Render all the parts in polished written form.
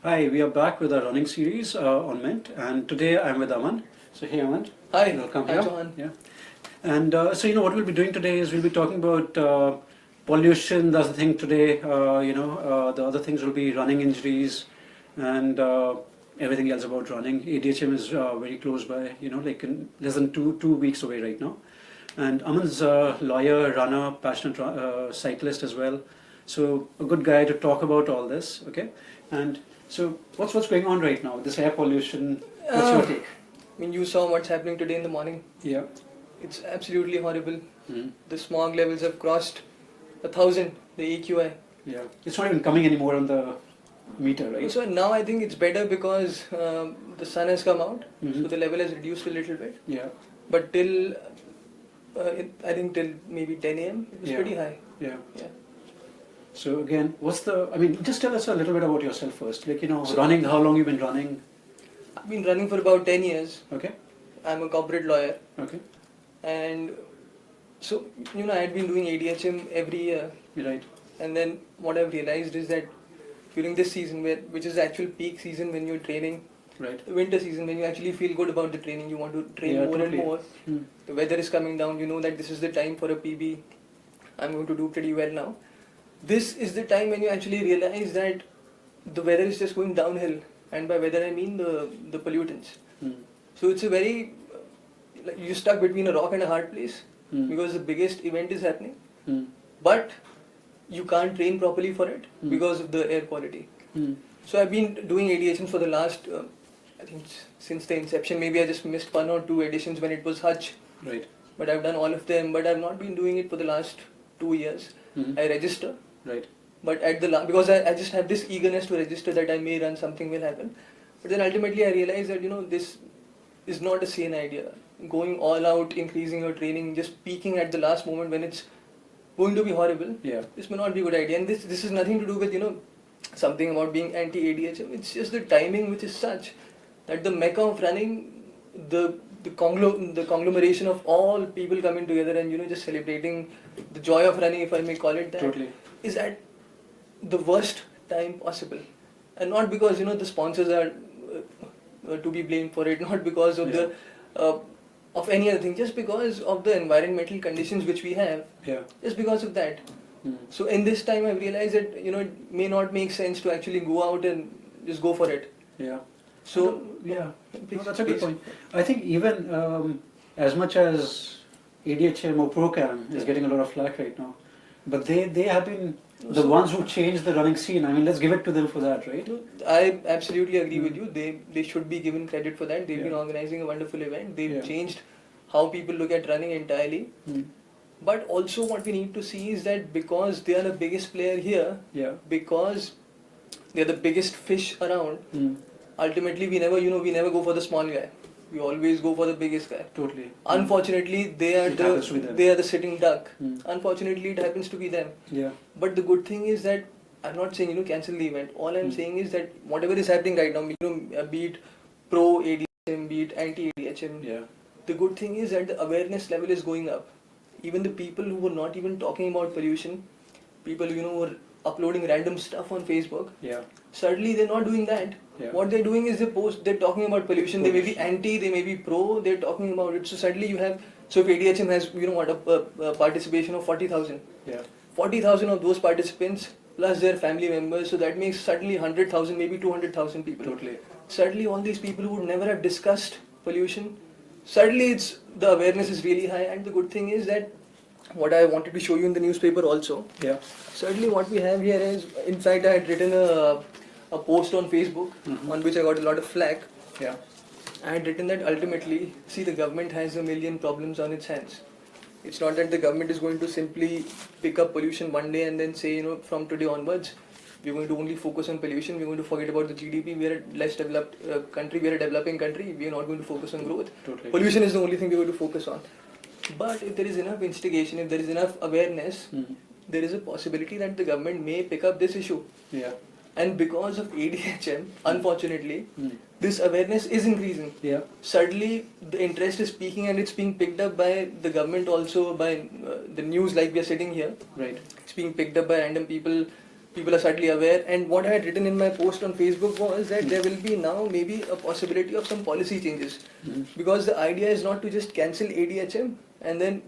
Hi, we are back with our running series on Mint, and today I'm with Aman. So, hey Aman. Hi, Welcome hi here. Chauhan. Yeah. And what we'll be doing today is we'll be talking about pollution. That's the thing today. The other things will be running injuries and everything else about running. ADHM is very close by, like in less than two weeks away right now. And Aman's a lawyer, runner, passionate cyclist as well. So a good guy to talk about all this. Okay. And so what's going on right now? This air pollution. What's your take? I mean, you saw what's happening today in the morning. Yeah. It's absolutely horrible. Mm. The smog levels have crossed 1,000, the AQI. Yeah. It's not even coming anymore on the meter, right? So now I think it's better because the sun has come out, Mhm. so the level has reduced a little bit. Yeah. But I think till maybe 10 a.m. it was Yeah. pretty high. Yeah. Yeah. So again, just tell us a little bit about yourself first. Like, So- running, how long you've been running? I've been running for about 10 years. Okay. I'm a corporate lawyer. Okay. And so, I had been doing ADHM every year. You're right. And then what I've realized is that during this season, which is the actual peak season when you're training, Right. the winter season when you actually feel good about the training, you want to train Yeah, more totally. and more. Mm. The weather is coming down, you know that this is the time for a PB. I'm going to do pretty well now. This is the time when you actually realize that the weather is just going downhill, and by weather I mean the pollutants. Mm. So it's a very like you're stuck between a rock and a hard place Mm. because the biggest event is happening, Mm. but you can't train properly for it Mm. because of the air quality. Mm. So I've been doing ADHM for the last, I think since the inception. Maybe I just missed one or two editions when it was Hutch, Right. but I've done all of them. But I've not been doing it for the last 2 years. Mhm. I register, Right. but at the because I just have this eagerness to register that I may run, something will happen. But then ultimately I realize that this is not a sane idea. Going all out, increasing your training, just peaking at the last moment when it's going to be horrible. Yeah. This may not be a good idea. And this is nothing to do with something about being anti-ADHM. It's just the timing which is such that the mecca of running, the conglomeration of all people coming together and just celebrating the joy of running, if I may call it that, Totally. is at the worst time possible. And not because the sponsors are to be blamed for it, not because of Yeah. of any other thing, just because of the environmental conditions which we have, Yeah. just because of that. Mm. So in this time I've realized that it may not make sense to actually go out and just go for it. Yeah. So Yeah. please, No, that's a good please. point. I think even as much as ADHM or ProCam is Yeah. getting a lot of flack right now, but they have been the ones who changed the running scene. I mean, let's give it to them for that, right? I absolutely agree with you. They should be given credit for that. They've been Yeah. organizing a wonderful event. They've Yeah. changed how people look at running entirely. Mm. But also what we need to see is that because they are the biggest player here, Yeah. because they are the biggest fish around, Mm. ultimately we never go for the small guy. We always go for the biggest guy. Totally. Unfortunately, they are It happens to be them. they are the sitting duck. Mm. Unfortunately, it happens to be them. Yeah. But the good thing is that I'm not saying cancel the event. All I'm Mm. saying is that whatever is happening right now, be it pro ADHM, be it anti ADHM, Yeah. the good thing is that the awareness level is going up. Even the people who were not even talking about pollution, people were uploading random stuff on Facebook. Yeah. Suddenly they're not doing that. Yeah. What they're doing is they're talking about pollution. They may be anti, they may be pro, they're talking about it. So suddenly you have, so if ADHM has, a participation of 40,000. Yeah. 40,000 of those participants plus their family members, so that makes suddenly 100,000, maybe 200,000 people. Totally. Suddenly all these people who would never have discussed pollution, suddenly the awareness is really high. And the good thing is that what I wanted to show you in the newspaper also, Yeah. certainly what we have here is, in fact I had written a post on Facebook Mhm. on which I got a lot of flack. Yeah. I had written that ultimately, see, the government has a million problems on its hands. It's not that the government is going to simply pick up pollution one day and then say, from today onwards, we're going to only focus on pollution, we're going to forget about the GDP, we're a less developed country, we're a developing country, we're not going to focus on growth. Totally. Pollution is the only thing we're going to focus on. But if there is enough instigation, if there is enough awareness, Mm. there is a possibility that the government may pick up this issue. Yeah. And because of ADHM, unfortunately, Mm. this awareness is increasing. Yeah. Suddenly, the interest is peaking and it's being picked up by the government also, by the news like we are sitting here. Right. It's being picked up by random people people are suddenly aware. And what I had written in my post on Facebook was that there will be now maybe a possibility of some policy changes, because the idea is not to just cancel ADHM and then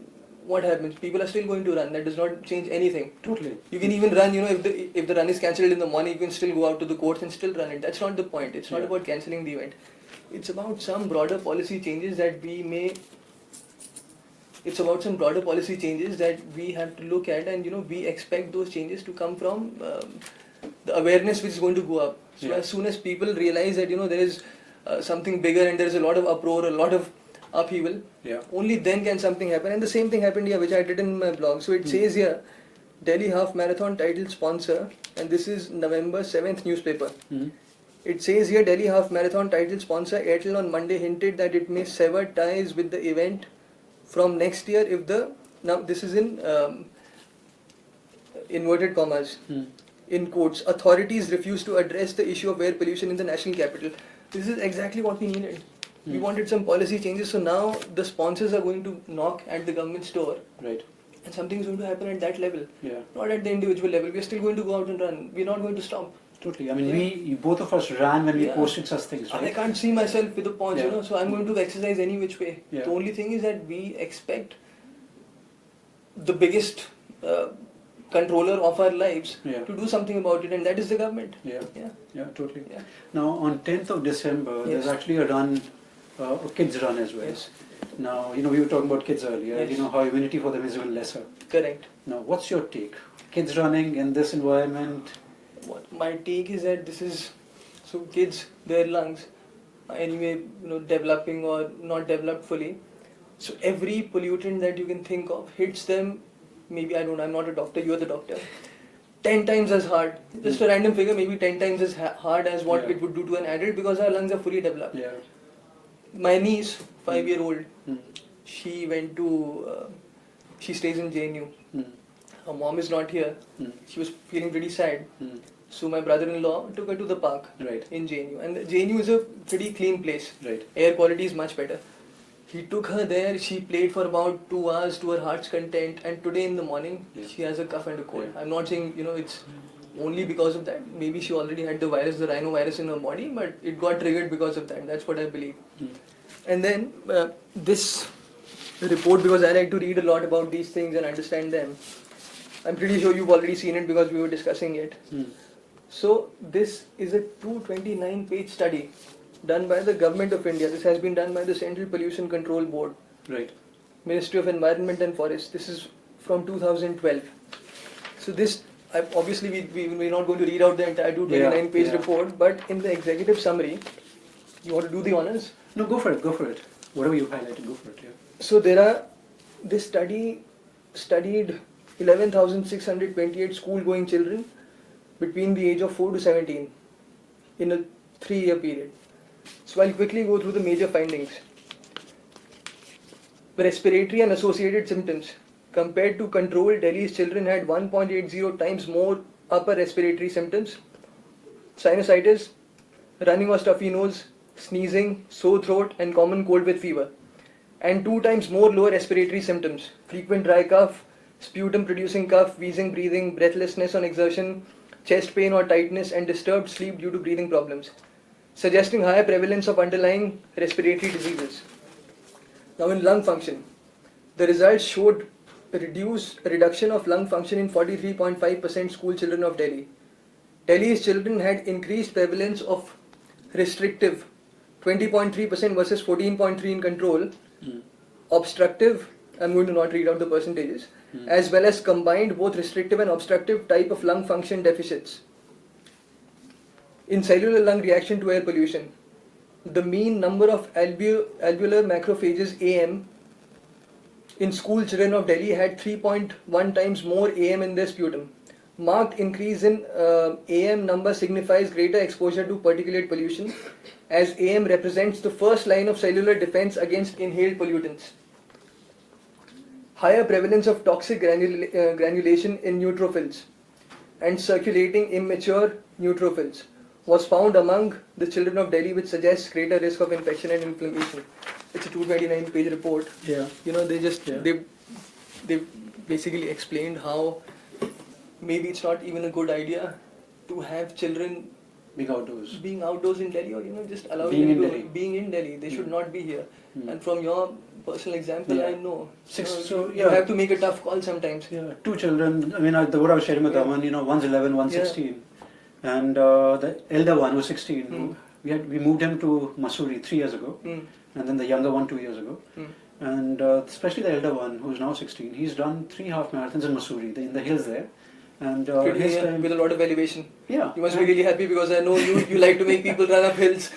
what happens? People are still going to run. That does not change anything. Totally. You can even run, if the run is cancelled in the morning, you can still go out to the courts and still run it. That's not the point. It's not about cancelling the event. It's about some broader policy changes that we may. It's about some broader policy changes that we have to look at, and we expect those changes to come from the awareness which is going to go up. So as soon as people realize that there is something bigger and there is a lot of uproar, a lot of upheaval, only then can something happen. And the same thing happened here, which I did in my blog. So it says here, Delhi Half Marathon title sponsor, and this is November 7th newspaper. It says here, Delhi Half Marathon title sponsor Airtel on Monday hinted that it may sever ties with the event from next year if now this is in inverted commas, in quotes, authorities refuse to address the issue of air pollution in the national capital. This is exactly what we needed. We wanted some policy changes, so now the sponsors are going to knock at the government's door. Right. And something is going to happen at that level. Yeah. Not at the individual level. We're still going to go out and run. We're not going to stop. Totally. I mean, both of us ran when we posted such things, right? I can't see myself with a paunch, so I'm going to exercise any which way. Yeah. The only thing is that we expect the biggest controller of our lives to do something about it, and that is the government. Yeah, totally. Yeah. Now, on 10th of December, there's actually a run, a kids run as well. Yes. Now, we were talking about kids earlier, how immunity for them is even lesser. Correct. Now, what's your take? Kids running in this environment? My take is that this is, so kids, their lungs, anyway, developing or not developed fully. So every pollutant that you can think of hits them, maybe, I'm not a doctor, you're the doctor, 10 times as hard. Just a random figure, maybe 10 times as hard as what it would do to an adult, because our lungs are fully developed. Yeah. My niece, 5-year-old, she went to, she stays in JNU. Her mom is not here. She was feeling pretty sad. So my brother-in-law took her to the park in JNU. And JNU is a pretty clean place. Right. Air quality is much better. He took her there. She played for about 2 hours to her heart's content. And today in the morning, she has a cough and a cold. I'm not saying, it's only because of that. Maybe she already had the virus, the rhinovirus in her body, but it got triggered because of that. That's what I believe. And then this report, because I like to read a lot about these things and understand them, I'm pretty sure you've already seen it because we were discussing it. So this is a 229-page study done by the Government of India. This has been done by the Central Pollution Control Board. Right. Ministry of Environment and Forest. This is from 2012. So this, obviously we're not going to read out the entire 229-page report, but in the executive summary, you want to do the honors? No, go for it. Whatever you highlighted, go for it. Yeah. So this study studied 11,628 school-going children between the age of 4 to 17 in a 3-year period. So I'll quickly go through the major findings. Respiratory and associated symptoms. Compared to control, Delhi's children had 1.80 times more upper respiratory symptoms, sinusitis, running or stuffy nose, sneezing, sore throat and common cold with fever, and 2 times more lower respiratory symptoms, frequent dry cough, sputum producing cough, wheezing, breathing, breathlessness on exertion, chest pain or tightness, and disturbed sleep due to breathing problems, suggesting higher prevalence of underlying respiratory diseases. Now in lung function, the results showed a reduction of lung function in 43.5% school children of Delhi. Delhi's children had increased prevalence of restrictive 20.3% versus 14.3% in control, obstructive, I'm going to not read out the percentages, as well as combined both restrictive and obstructive type of lung function deficits. In cellular lung reaction to air pollution, the mean number of alveolar macrophages AM in school children of Delhi had 3.1 times more AM in their sputum. Marked increase in AM number signifies greater exposure to particulate pollution, as AM represents the first line of cellular defense against inhaled pollutants. Higher prevalence of toxic granulation in neutrophils and circulating immature neutrophils was found among the children of Delhi, which suggests greater risk of infection and inflammation. It's a 229-page report. Yeah. They basically explained how maybe it's not even a good idea to have children being outdoors in Delhi, or just allowing them to being in Delhi. They should not be here. And from your personal example, I know you have to make a tough call sometimes. Yeah, 2 children. I mean, what I was sharing with Aman, one's 11, one's 16, and the elder one was 16. We moved him to Mussoorie 3 years ago, and then the younger one 2 years ago. And especially the elder one, who's now 16, he's done 3 half marathons in Mussoorie, in the hills there. And with a lot of elevation. Yeah. You must be really happy, because I know you like to make people run up hills.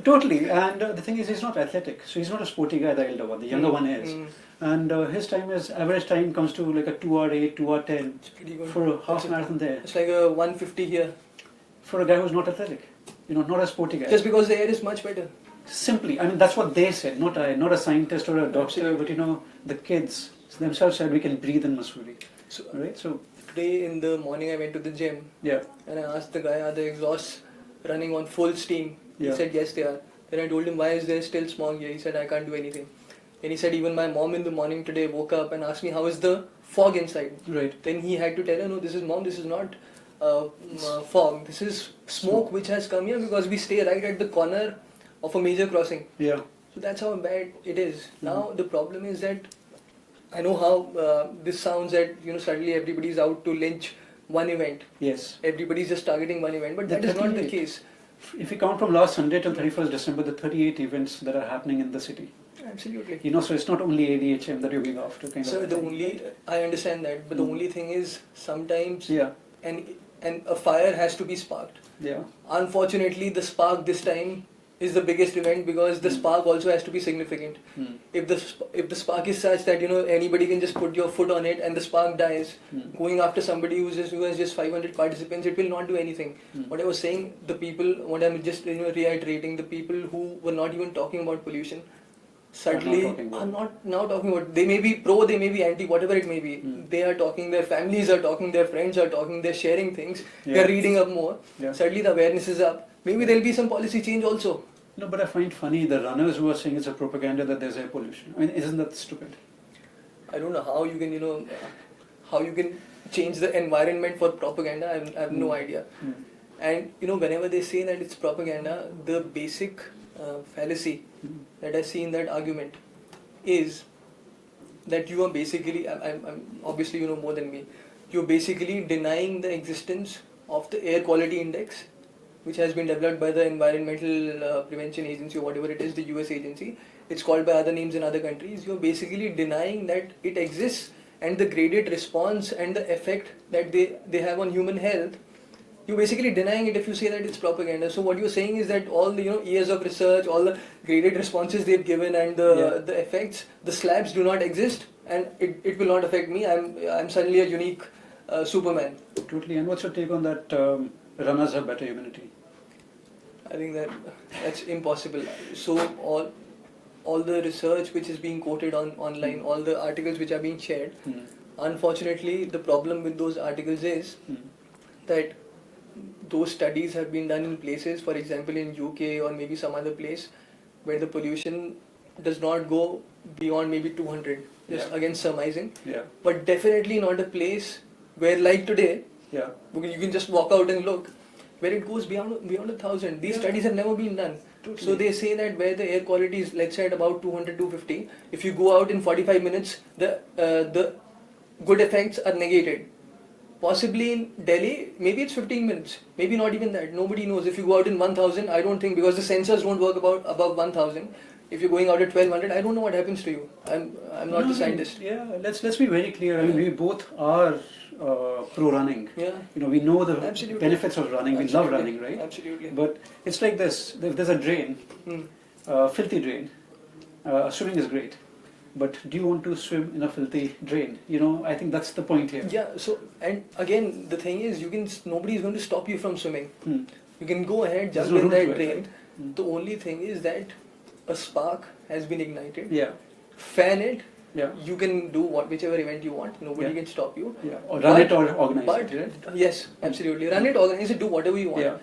Totally. And the thing is, he's not athletic. So he's not a sporty guy, the elder one. The younger one is. And his average time comes to like a 2:08, 2:10 for a half marathon there. It's like a 150 here. For a guy who's not athletic. Not a sporty guy. Just because the air is much better. Simply. I mean, that's what they said. Not a scientist or a doctor, but the kids themselves said we can breathe in Mussoorie. So, right? So today in the morning I went to the gym. Yeah. And I asked the guy, are the exhausts running on full steam? He said yes, they are. Then I told him, why is there still smog here? He said, I can't do anything. And he said, even my mom in the morning today woke up and asked me, how is the fog inside? Right. Then he had to tell her, no, this is not fog. This is smoke which has come here because we stay right at the corner of a major crossing. Yeah. So that's how bad it is. Now the problem is that I know how this sounds, that suddenly everybody's out to lynch one event. Yes. Everybody's just targeting one event, but that is not the case. If you count from last Sunday till 31st December, the 38 events that are happening in the city. Absolutely. So it's not only ADHM that you're being after. I understand that, but the only thing is sometimes and a fire has to be sparked. Yeah. Unfortunately, the spark this time is the biggest event, because the spark also has to be significant. If the spark is such that anybody can just put your foot on it and the spark dies, going after somebody who has just 500 participants, it will not do anything. What I was saying, what I'm just reiterating, the people who were not even talking about pollution suddenly are not now talking about. They may be pro, they may be anti, whatever it may be. They are talking, their families are talking, their friends are talking, they're sharing things, they're reading up more. Suddenly the awareness is up. Maybe there'll be some policy change also. No, but I find funny the runners who are saying it's a propaganda that there's air pollution. I mean, isn't that stupid? I don't know how you can, how you can change the environment for propaganda. I have no idea. And whenever they say that it's propaganda, the basic fallacy that I see in that argument is that you are basically, I'm obviously more than me, you're basically denying the existence of the air quality index, which has been developed by the Environmental Prevention Agency, or whatever it is, the US agency. It's called by other names in other countries. You're basically denying that it exists, and the graded response and the effect that they have on human health. You're basically denying it if you say that it's propaganda. So what you're saying is that all the years of research, all the graded responses they've given, and the effects, the slabs do not exist, and it will not affect me. I'm suddenly a unique Superman. Totally. And what's your take on that? Runners have better immunity. I think that's impossible. So all the research which is being quoted online, all the articles which are being shared, unfortunately the problem with those articles is that those studies have been done in places, for example in UK or maybe some other place, where the pollution does not go beyond maybe 200, just again surmising, but definitely not a place where, like today, you can just walk out and look, where it goes beyond 1,000. These studies have never been done. Totally. So they say that where the air quality is, let's say, at about 200, 250, if you go out in 45 minutes, the good effects are negated. Possibly in Delhi, maybe it's 15 minutes, maybe not even that. Nobody knows. If you go out in 1,000, I don't think, because the sensors don't work above 1,000. If you're going out at 1,200, I don't know what happens to you. I'm not the scientist. Yeah, let's be very clear. I mean, we both are pro running. Yeah. We know the benefits of running. We love running, right? Absolutely. But it's like this. If there's a drain, filthy drain, swimming is great. But do you want to swim in a filthy drain? I think that's the point here. Yeah. So, and again, the thing is, nobody is going to stop you from swimming. You can go ahead, jump in that drain. Right? The only thing is that a spark has been ignited. Yeah. Fan it. Yeah. You can do whichever event you want. Nobody can stop you. Yeah. Or run it or organize it. Right? Yes, absolutely. Run it, organize it, do whatever you want. Yeah.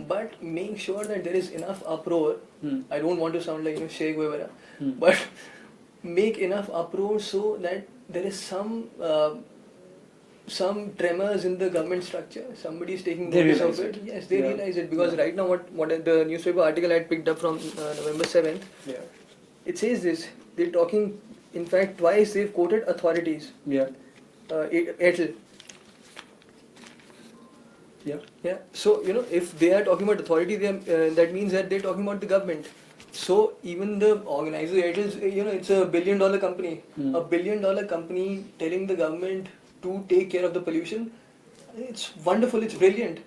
But make sure that there is enough uproar. I don't want to sound like Che Guevara, but make enough uproar so that there is some some tremors in the government structure. Somebody is taking They notice realize of it. it. Yes, they Yeah. realize it because Yeah. right now what the newspaper article I had picked up from November 7th, Yeah. it says this. They're talking. In fact, twice they've quoted authorities. Yeah. Airtel. Yeah. Yeah. So if they are talking about authority, that means that they're talking about the government. So even the organizer, Airtel's, it's a $1 billion company. Hmm. A $1 billion company telling the government to take care of the pollution. It's wonderful. It's brilliant.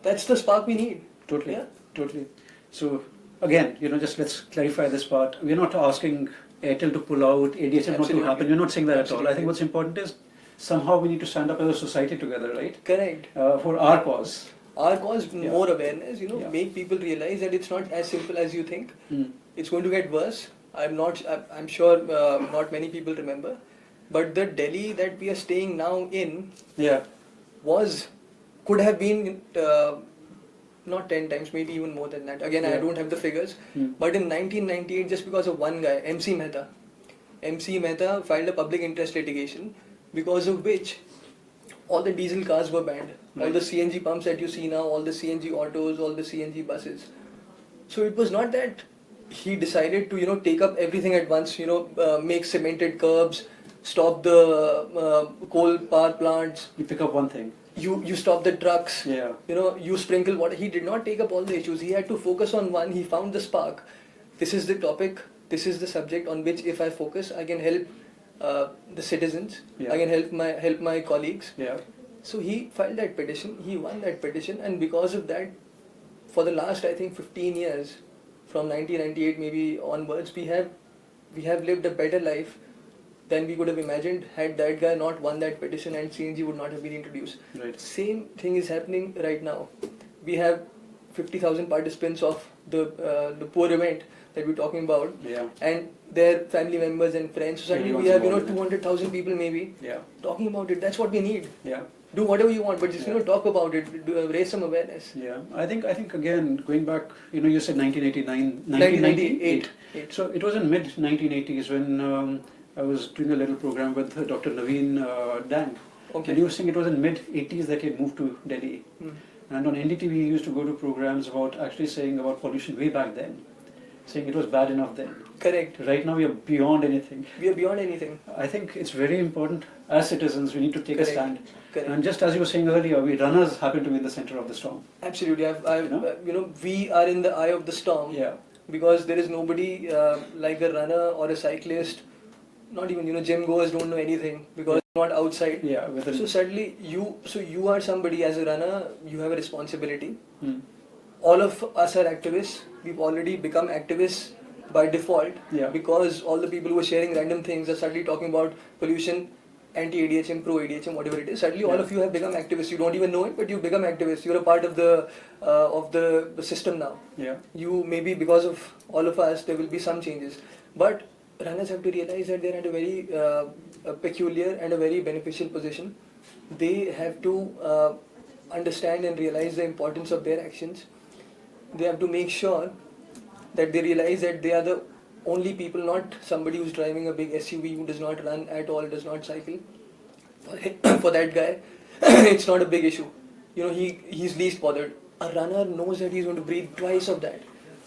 That's the spark we need. Totally. Yeah. Totally. So again, just let's clarify this part. We're not asking Airtel to pull out, ADHM not to Absolutely. happen. We're not saying that at all. I Absolutely. think what's important is somehow we need to stand up as a society together, right? Correct. For our cause. Our cause, Yeah. more awareness, Yeah. make people realize that it's not as simple as you think. Mm. It's going to get worse. I'm sure not many people remember, but the Delhi that we are staying now in Yeah. could have been not 10 times, maybe even more than that. Again, I Yeah. don't have the figures, Mm. but in 1998, just because of one guy, MC Mehta filed a public interest litigation because of which all the diesel cars were banned. All Right. the CNG pumps that you see now, all the CNG autos, all the CNG buses. So it was not that he decided to take up everything at once. Make cemented curbs, stop the coal power plants. You pick up one thing. You stop the trucks. Yeah. You sprinkle water. He did not take up all the issues. He had to focus on one. He found the spark. This is the topic. This is the subject on which, if I focus, I can help the citizens. Yeah. I can help my colleagues. Yeah. So he filed that petition. He won that petition, and because of that, for the last 15 years, from 1998 maybe onwards, we have lived a better life than we could have imagined had that guy not won that petition and CNG would not have been introduced. Right. Same thing is happening right now. We have 50,000 participants of the poor event that we're talking about, Yeah. and their family members and friends. So suddenly we Everyone's have involved in it. 200,000 people maybe Yeah. talking about it. That's what we need. Yeah. Do whatever you want, but just Yeah. talk about it. Raise some awareness. Yeah. I think again, going back, you said 1989, 1998. So it was in mid 1980s when I was doing a little program with Dr. Naveen Dang. Okay. And he was saying it was in mid 80s that he had moved to Delhi. Hmm. And on NDTV he used to go to programs about actually saying about pollution way back then, saying it was bad enough then. Correct. Right now we are beyond anything. We are beyond anything. I think it's very important as citizens we need to take Correct. a stand. Correct. And just as you were saying earlier, we runners happen to be in the center of the storm. Absolutely. You know? We are in the eye of the storm. Yeah. Because there is nobody like a runner or a cyclist. Not even gym goers don't know anything because they're not outside. Yeah. So suddenly you are somebody as a runner. You have a responsibility. Hmm. All of us are activists. We've already become activists by default. Yeah. Because all the people who are sharing random things are suddenly talking about pollution, anti-ADHM, pro-ADHM, whatever it is. Suddenly all Yeah. of you have become activists. You don't even know it, but you've become activists. You're a part of the system now. Yeah. You maybe because of all of us there will be some changes. But runners have to realize that they're at a very peculiar and a very beneficial position. They have to understand and realize the importance of their actions. They have to make sure that they realize that they are the only people, not somebody who's driving a big SUV who does not run at all, does not cycle. For that guy, it's not a big issue. He's least bothered. A runner knows that he's going to breathe twice of that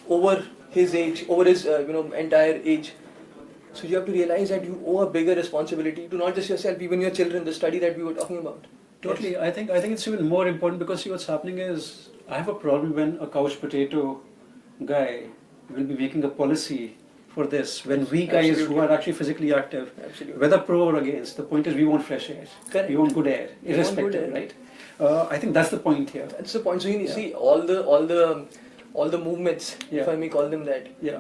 over his age, over his entire age. So you have to realize that you owe a bigger responsibility to not just yourself, even your children. The study that we were talking about. Totally. I think it's even more important because see what's happening is I have a problem when a couch potato guy will be making a policy for this when we guys Absolutely. who are actually physically active, Absolutely. whether pro or against, the point is we want fresh air. Correct. We want good air, We want good irrespective, air. right? I think that's the point here. That's the point. So you Yeah. see all the movements, Yeah. if I may call them that. Yeah.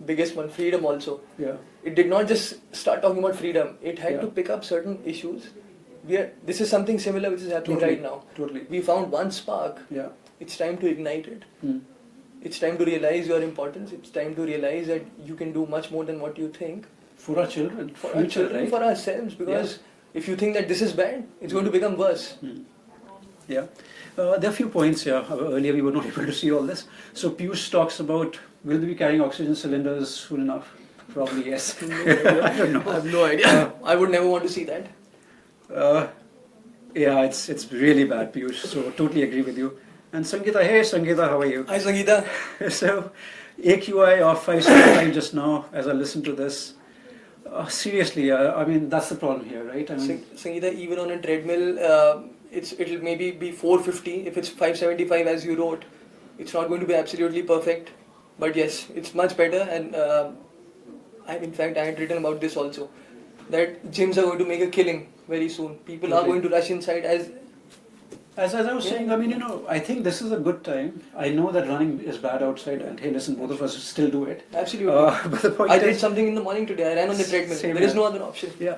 Biggest one, freedom also. Yeah. It did not just start talking about freedom. It had Yeah. to pick up certain issues. This is something similar which is happening Totally. right now. Totally. We found one spark. Yeah. It's time to ignite it. Hmm. It's time to realize your importance. It's time to realize that you can do much more than what you think. For our children, For future, our children, right? for ourselves. Because if you think that this is bad, it's going to become worse. Hmm. Yeah. There are a few points here. Earlier we were not able to see all this. So Piyush talks about will we be carrying oxygen cylinders soon enough? Probably yes. I don't know. I have no idea. I would never want to see that. Yeah, it's really bad, Piyush. So totally agree with you. And Sangeeta, hey Sangeeta, how are you? Hi Sangeeta. So AQI of 575 just now as I listen to this. Seriously, I mean that's the problem here, right? I mean, Sangeeta, even on a treadmill, it'll maybe be 450. If it's 575 as you wrote, it's not going to be absolutely perfect. But yes, it's much better. And in fact, I had written about this also, that gyms are going to make a killing very soon. People are going to rush inside as I was saying, I mean, I think this is a good time. I know that running is bad outside, and hey, listen, both of us still do it. Absolutely. But the point I did something in the morning today. I ran on the treadmill. There is no other option. Yeah.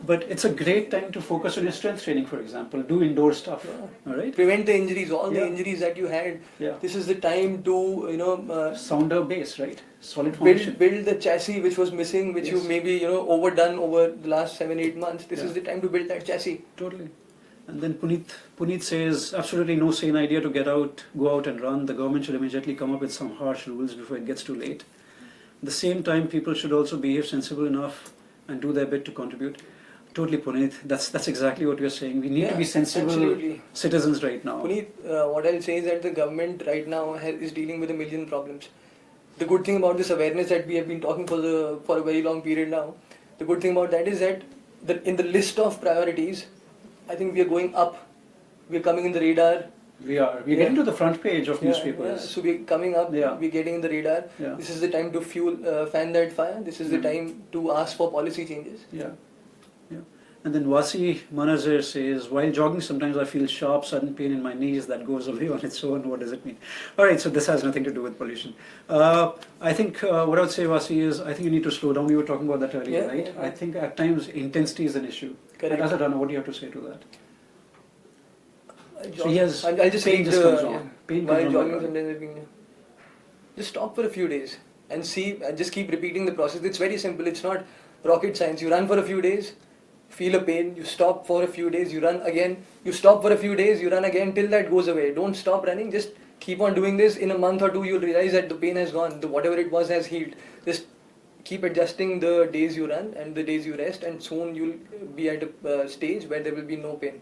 But it's a great time to focus on your strength training, for example. Do indoor stuff. All right. Prevent the injuries, all the injuries that you had. Yeah. This is the time to sounder base, right? Solid foundation. Build the chassis which was missing, which you maybe overdone over the last 7-8 months. This is the time to build that chassis. Totally. And then Puneet says, absolutely no sane idea to go out and run. The government should immediately come up with some harsh rules before it gets too late. At the same time, people should also behave sensible enough and do their bit to contribute. Totally, Puneet. That's exactly what we're saying. We need to be sensible citizens right now. Puneet, what I'll say is that the government right now is dealing with a million problems. The good thing about this awareness that we have been talking for a very long period now, the good thing about that is that in the list of priorities, I think we are going up. We are coming in the radar. We're getting to the front page of newspapers. So we're coming up. We're getting in the radar. This is the time to fan that fire. This is the time to ask for policy changes. And then Wasi Manazir says, while jogging sometimes I feel sharp, sudden pain in my knees that goes away on its own. What does it mean? Alright, so this has nothing to do with pollution. I think what I would say, Wasi, is I think you need to slow down. We were talking about that earlier, right? I think at times intensity is an issue. Correct. And as a runner, what do you have to say to that? I'll just pain just comes on. Pain while jogging sometimes just stop for a few days and see, and just keep repeating the process. It's very simple. It's not rocket science. You run for a few days, feel a pain, you stop for a few days, you run again, you stop for a few days, you run again till that goes away. Don't stop running, just keep on doing this. In a month or two, you'll realize that the pain has gone, whatever it was has healed. Just keep adjusting the days you run and the days you rest, and soon you'll be at a stage where there will be no pain.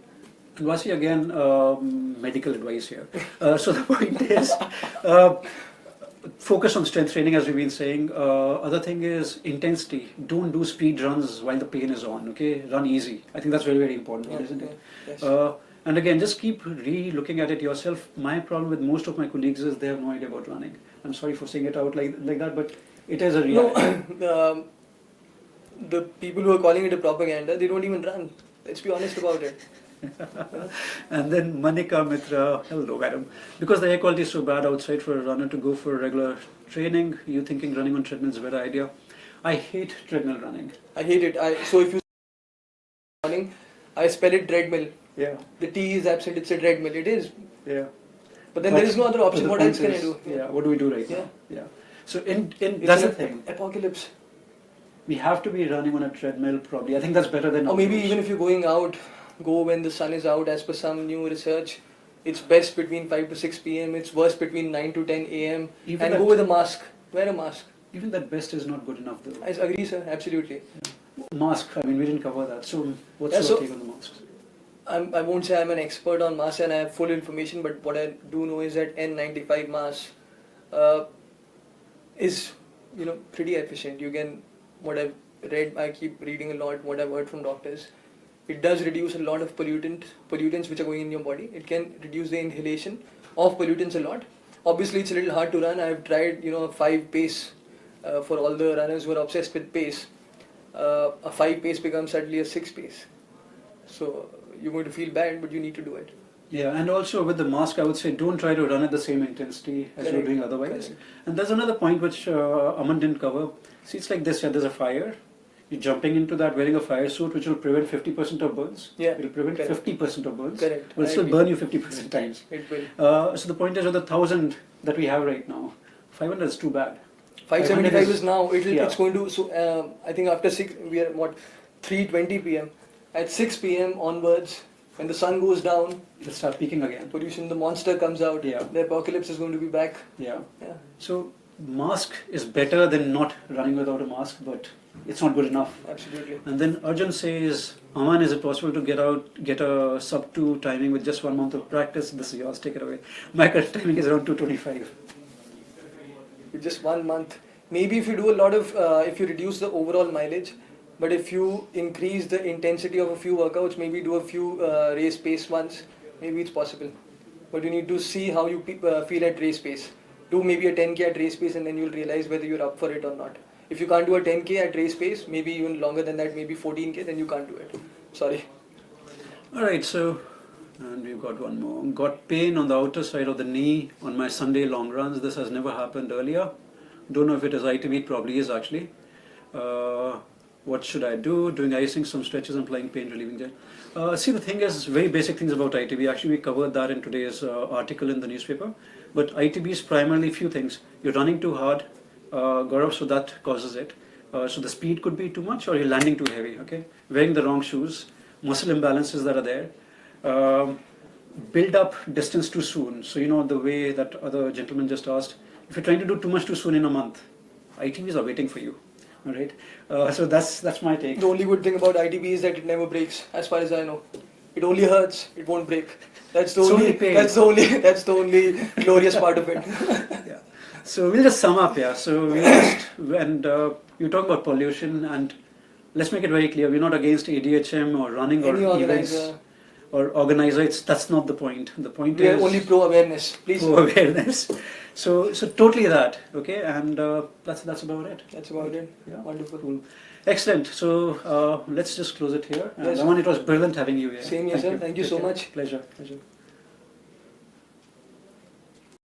Vasi, again, medical advice here. So the point is, focus on strength training, as we've been saying. Other thing is intensity. Don't do speed runs while the pain is on. Okay, run easy. I think that's very, very important, isn't it? Yes. And again, just keep re-looking at it yourself. My problem with most of my colleagues is they have no idea about running. I'm sorry for saying it out like that, but it is a reality. No, the people who are calling it a propaganda, they don't even run. Let's be honest about it. And then Manika Mitra, hello madam. Because the air quality is so bad outside for a runner to go for regular training, you thinking running on treadmill is a better idea? I hate treadmill running. I hate it. So if you running, I spell it treadmill. Yeah. The T is absent, it's a treadmill. It is. Yeah. But then there is no other option. What else can I do? Yeah, what do we do right now? Yeah. So that's the thing. Apocalypse. We have to be running on a treadmill probably. I think that's better than or maybe even if you're going out, go when the sun is out. As per some new research, it's best between 5 to 6 p.m. It's worst between 9 to 10 a.m. And go with a mask. Wear a mask. Even that best is not good enough though. I agree, sir. Absolutely. Yeah. Mask, I mean, we didn't cover that. So what's your take on the masks? I won't say I'm an expert on masks and I have full information, but what I do know is that N95 mask is pretty efficient. You can, what I've read, I keep reading a lot, what I've heard from doctors. It does reduce a lot of pollutants which are going in your body. It can reduce the inhalation of pollutants a lot. Obviously, it's a little hard to run. I've tried, a 5 pace for all the runners who are obsessed with pace. A 5 pace becomes suddenly a 6 pace. So you're going to feel bad, but you need to do it. Yeah, and also with the mask, I would say don't try to run at the same intensity as you're doing otherwise. Correct. And there's another point which Aman didn't cover. See, it's like this, there's a fire. You're jumping into that wearing a fire suit which will prevent 50% of burns. Yeah. It will prevent 50% of burns. Correct. It will still burn you 50% times. It will. So the point is with the 1,000 that we have right now, 500 is too bad. 575 is now, it's going to, so I think after 6, we are 3:20 p.m. At 6 p.m. onwards, when the sun goes down, it'll start peaking again. Pollution, the monster comes out. Yeah. The apocalypse is going to be back. Yeah. So mask is better than not running without a mask, but it's not good enough. Absolutely. And then Arjun says, Aman, is it possible to get a sub 2 timing with just 1 month of practice? This is yours, take it away. My current timing is around 2:25. With just 1 month. Maybe if you do a lot of, if you reduce the overall mileage, but if you increase the intensity of a few workouts, maybe do a few race pace ones, maybe it's possible. But you need to see how you feel at race pace. Do maybe a 10k at race pace and then you'll realize whether you're up for it or not. If you can't do a 10k at race pace, maybe even longer than that, maybe 14k, then you can't do it. Sorry. Alright, so, and we've got one more. Got pain on the outer side of the knee on my Sunday long runs. This has never happened earlier. Don't know if it is ITB, probably is actually. What should I do? Doing icing, some stretches and applying pain relieving gel. See, the thing is, very basic things about ITB. Actually, we covered that in today's article in the newspaper. But ITB is primarily few things. You're running too hard, Gaurav, so that causes it. So the speed could be too much, or you're landing too heavy. Okay, wearing the wrong shoes, muscle imbalances that are there. Build up distance too soon. So you know the way that other gentleman just asked. If you're trying to do too much too soon in a month, ITBs are waiting for you. All right. So that's my take. The only good thing about ITB is that it never breaks, as far as I know. It only hurts, it won't break. That's the only glorious part of it. Yeah. So we'll just sum up here. So you're talking about pollution, and let's make it very clear. We're not against ADHM or running or events or organizer. That's not the point. The point is we are only pro awareness. Please. Pro awareness. So totally that. Okay, and that's about it. That's about it. Yeah. Wonderful. Cool. Excellent. So let's just close it here. Yes, Aman, it was brilliant having you here. Same here, sir. Thank you so much. Pleasure.